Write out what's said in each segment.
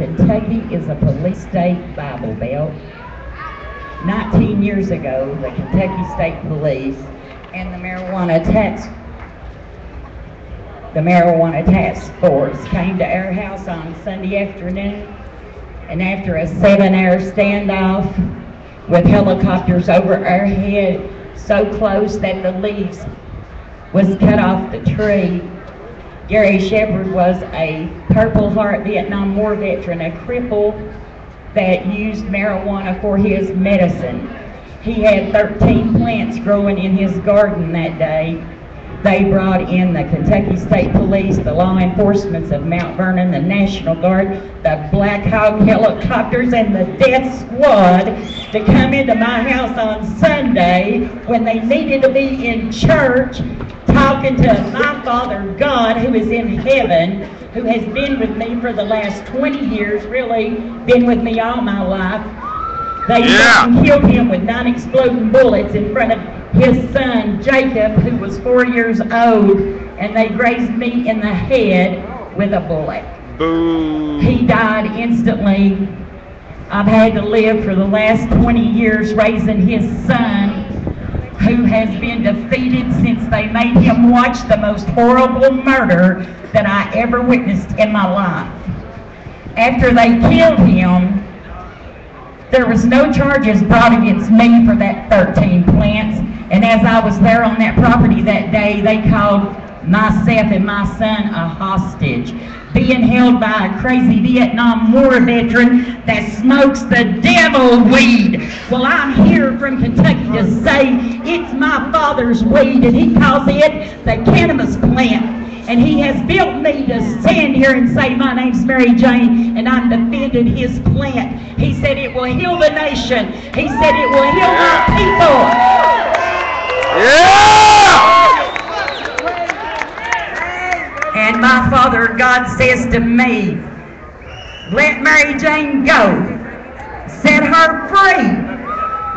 Kentucky is a police state Bible Belt. 19 years ago, the Kentucky State Police and the Marijuana Task Force came to our house on Sunday afternoon, and after a 7-hour standoff with helicopters over our head so close that the leaves was cut off the tree, Gary Shepard was a Purple Heart Vietnam War veteran, a cripple that used marijuana for his medicine. He had 13 plants growing in his garden that day. They brought in the Kentucky State Police, the law enforcement of Mount Vernon, the National Guard, the Black Hawk helicopters, and the Death Squad to come into my house on Sunday when they needed to be in church talking to my Father God, who is in heaven, who has been with me for the last 20 years, really been with me all my life. They killed him with non-exploding bullets in front of his son Jacob, who was 4 years old, and they grazed me in the head with a bullet. Boom. He died instantly. I've had to live for the last 20 years raising his son, who has been defeated since they made him watch the most horrible murder that I ever witnessed in my life. After they killed him, there was no charges brought against me for that 13 plants, and as I was there on that property that day, they called myself and my son a hostage, being held by a crazy Vietnam War veteran that smokes the devil weed. Well, I'm here from Kentucky to say it's my father's weed, and he calls it the cannabis plant. And he has built me to stand here and say, my name's Mary Jane, and I'm defending his plant. He said it will heal the nation. He said it will heal my people. Yeah! And my Father God says to me, let Mary Jane go. Set her free.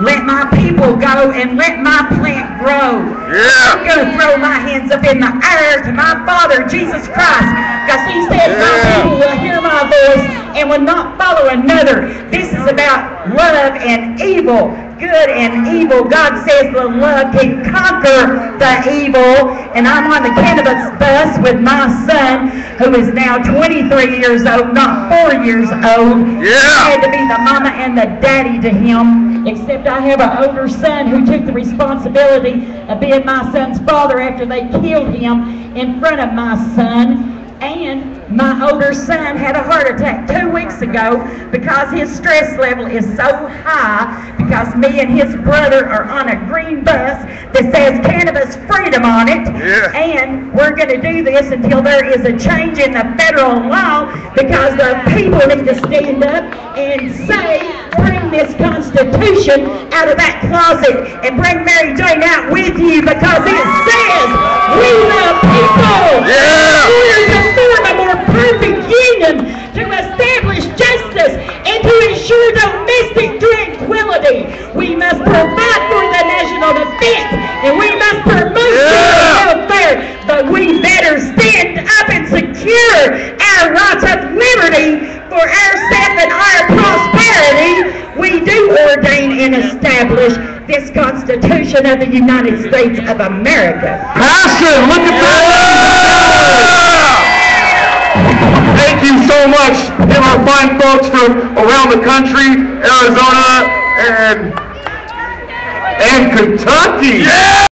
Let my people go and let my plant grow. Yeah. I'm going to throw my hands up in the air to my Father, Jesus Christ, because he said my people will hear my voice and will not follow another. This is about love and evil, good and evil. God says the love can conquer the evil. And I'm on the cannabis bus with my son, who is now 23 years old, not 4 years old. Yeah. I had to be the mama and the daddy to him, except I have an older son who took the responsibility of being my son's father after they killed him in front of my son. And my older son had a heart attack 2 weeks ago because his stress level is so high, because me and his brother are on a green bus that says cannabis freedom on it. Yeah. And we're going to do this until there is a change in the federal law, because the people need to stand up and say, bring this Constitution out of that closet and bring Mary Jane out with you, because it says we the people. Yeah. We're to form a more perfect union to establish justice and to ensure domestic tranquility. We must provide for the national defense, and we must promote welfare, but we better stand up and secure our rights of liberty for ourselves and our prosperity. We do ordain and establish this Constitution of the United States of America. Passion, look at that! Thank you so much, to our fine folks from around the country, Arizona, and Kentucky. Yeah!